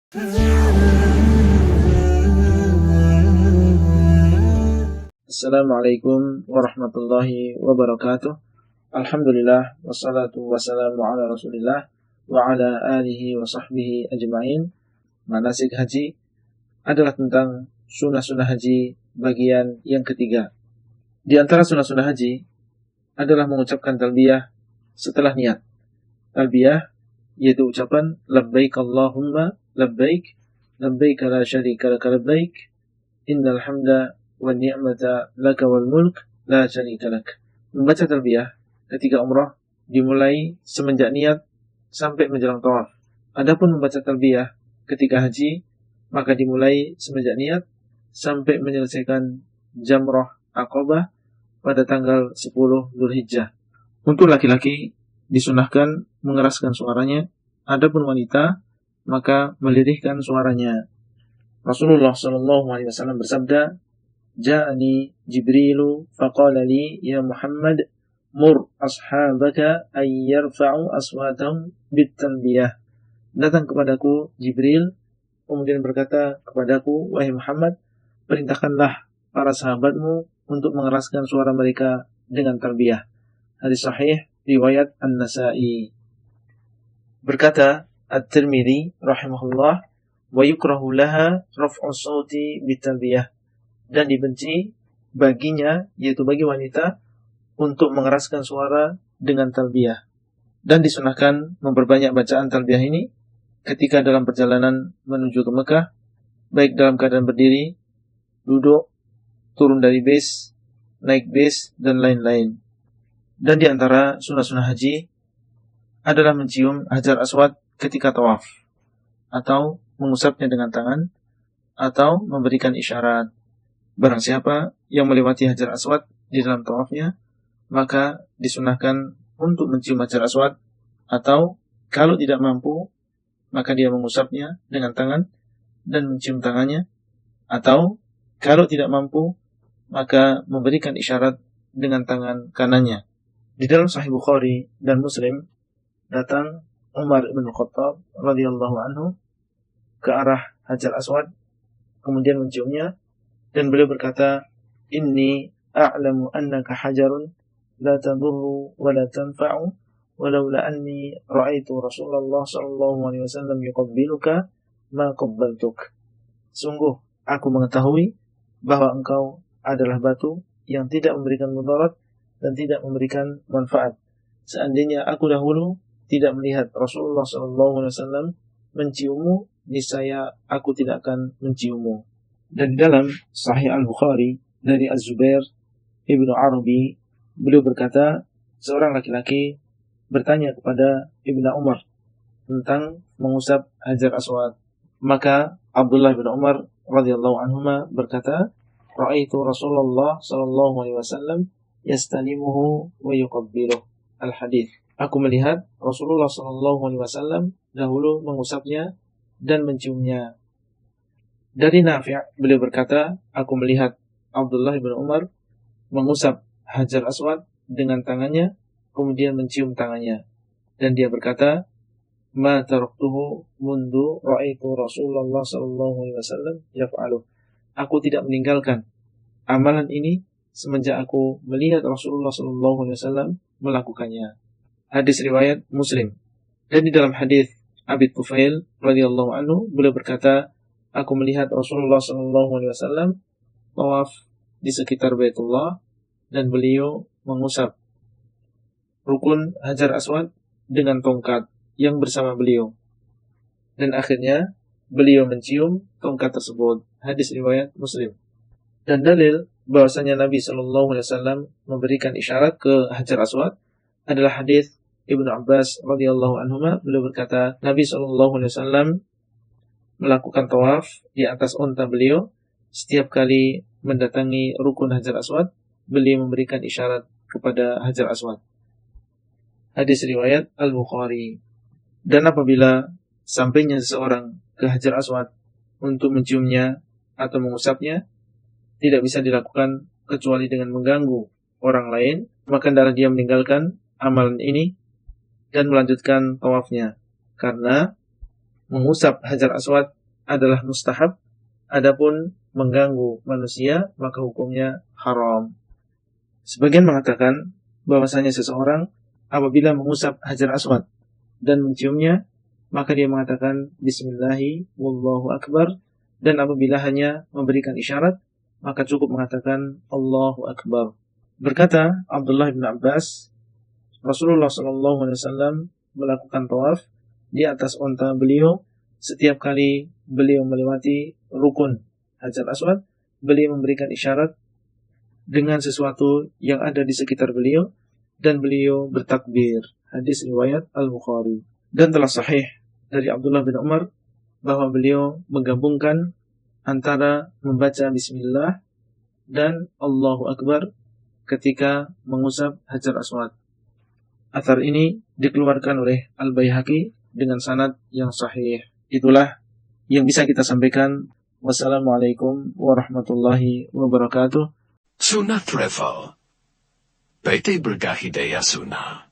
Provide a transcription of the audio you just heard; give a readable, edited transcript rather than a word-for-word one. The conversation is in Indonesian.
Assalamualaikum warahmatullahi wabarakatuh. Alhamdulillah wassalatu wassalamu ala Rasulillah wa ala alihi wa sahbihi ajma'in. Manasik haji adalah tentang sunnah-sunnah haji bagian yang ketiga. Di antara sunnah-sunnah haji adalah mengucapkan talbiyah setelah niat. Talbiyah yaitu ucapan labbaik Allahumma labbaik, labbaik la syarika laka labbaik, innal hamda wa ni'mata laka wal mulk la syarika lak. Membaca talbiyah ketika umrah dimulai semenjak niat sampai menjelang tawaf. Adapun membaca talbiyah ketika haji maka dimulai semenjak niat sampai menyelesaikan jamrah Aqabah pada tanggal 10 Dzulhijjah. Untuk laki-laki disunahkan mengeraskan suaranya, adapun wanita maka melirihkan suaranya. Rasulullah SAW bersabda, Ja'ani Jibrilu faqala li ya Muhammad mur ashabaka ay yarfa'u aswatahum bit-talbiyah. Datang kepadaku Jibril kemudian berkata kepadaku, wahai Muhammad, perintahkanlah para sahabatmu untuk mengeraskan suara mereka dengan talbiyah. Hadis sahih riwayat An-Nasa'i. Berkata At-Tirmidzi rahimahullah, wa yukrahu laha raf'u shauti bit-talbiyah. Dan dibenci baginya, yaitu bagi wanita, untuk mengeraskan suara dengan talbiyah. Dan disunahkan memperbanyak bacaan talbiyah ini ketika dalam perjalanan menuju ke Mekah, baik dalam keadaan berdiri, duduk, turun dari bis, naik bis, dan lain-lain. Dan di antara sunnah-sunnah haji adalah mencium Hajar Aswad ketika tawaf, atau mengusapnya dengan tangan, atau memberikan isyarat. Barang siapa yang melewati Hajar Aswad di dalam tawafnya, maka disunahkan untuk mencium Hajar Aswad, atau kalau tidak mampu, maka dia mengusapnya dengan tangan dan mencium tangannya, atau kalau tidak mampu, maka memberikan isyarat dengan tangan kanannya. Di dalam Sahih Bukhari dan Muslim, datang Umar bin Khattab radhiyallahu anhu ke arah Hajar Aswad, kemudian menciumnya, dan beliau berkata, Inni a'lamu annaka hajarun la tadurru wa la tanfa'u walaula anni ra'aitu Rasulullah sallallahu alaihi wasallam yuqabbiluka ma qabbaltuk. Sungguh aku mengetahui bahwa engkau adalah batu yang tidak memberikan mudarat dan tidak memberikan manfaat. Seandainya aku dahulu tidak melihat Rasulullah sallallahu alaihi wasallam menciummu, niscaya aku tidak akan menciummu. Dan di dalam Sahih Al-Bukhari dari Az-Zubair Ibnu Arabi, beliau berkata, seorang laki-laki bertanya kepada Ibnu Umar tentang mengusap Hajar Aswad. Maka Abdullah bin Umar radhiyallahu anhuma berkata, Ra'aitu Rasulullah sallallahu alaihi wasallam yastalimuhu wa yuqabbiluh. Al-Hadits. Aku melihat Rasulullah sallallahu alaihi wasallam dahulu mengusapnya dan menciumnya. Dari Nafi', beliau berkata, aku melihat Abdullah bin Umar mengusap Hajar Aswad dengan tangannya, kemudian mencium tangannya. Dan dia berkata, ma taraktuhu mundu ra'aitu Rasulullah sallallahu alaihi wasallam yaf'aluh. Aku tidak meninggalkan amalan ini semenjak aku melihat Rasulullah sallallahu alaihi wasallam melakukannya. Hadis riwayat Muslim. Dan di dalam hadis Abi Tufail radhiyallahu anhu, beliau berkata, aku melihat Rasulullah sallallahu alaihi wasallam tawaf di sekitar Baitullah dan beliau mengusap rukun Hajar Aswad dengan tongkat yang bersama beliau. Dan akhirnya beliau mencium tongkat tersebut. Hadis riwayat Muslim. Dan dalil bahwasanya Nabi sallallahu alaihi wasallam memberikan isyarat ke Hajar Aswad adalah hadis Ibnu Abbas radhiyallahu anhuma. Beliau berkata, Nabi sallallahu alaihi wasallam melakukan tawaf di atas unta beliau. Setiap kali mendatangi rukun Hajar Aswad, beliau memberikan isyarat kepada Hajar Aswad. Hadis riwayat Al-Bukhari. Dan apabila sampainya seseorang ke Hajar Aswad untuk menciumnya atau mengusapnya, tidak bisa dilakukan kecuali dengan mengganggu orang lain, maka hendaklah dia meninggalkan amalan ini dan melanjutkan tawafnya. Karena mengusap Hajar Aswad adalah mustahab, adapun mengganggu manusia maka hukumnya haram. Sebagian mengatakan bahwasanya seseorang apabila mengusap Hajar Aswad dan menciumnya, maka dia mengatakan Bismillahi wallahu akbar, dan apabila hanya memberikan isyarat, maka cukup mengatakan Allahu akbar. Berkata Abdullah bin Abbas, Rasulullah SAW melakukan tawaf di atas onta beliau. Setiap kali beliau melewati rukun Hajar Aswad, beliau memberikan isyarat dengan sesuatu yang ada di sekitar beliau, dan beliau bertakbir. Hadis riwayat Al-Bukhari. Dan telah sahih dari Abdullah bin Umar bahwa beliau menggabungkan antara membaca Bismillah dan Allahu Akbar ketika mengusap Hajar Aswad. Athar ini dikeluarkan oleh Al-Baihaqi dengan sanad yang sahih. Itulah yang bisa kita sampaikan. Wassalamualaikum warahmatullahi wabarakatuh. Sunnah Travel PT Berkah Hidayah Sunnah.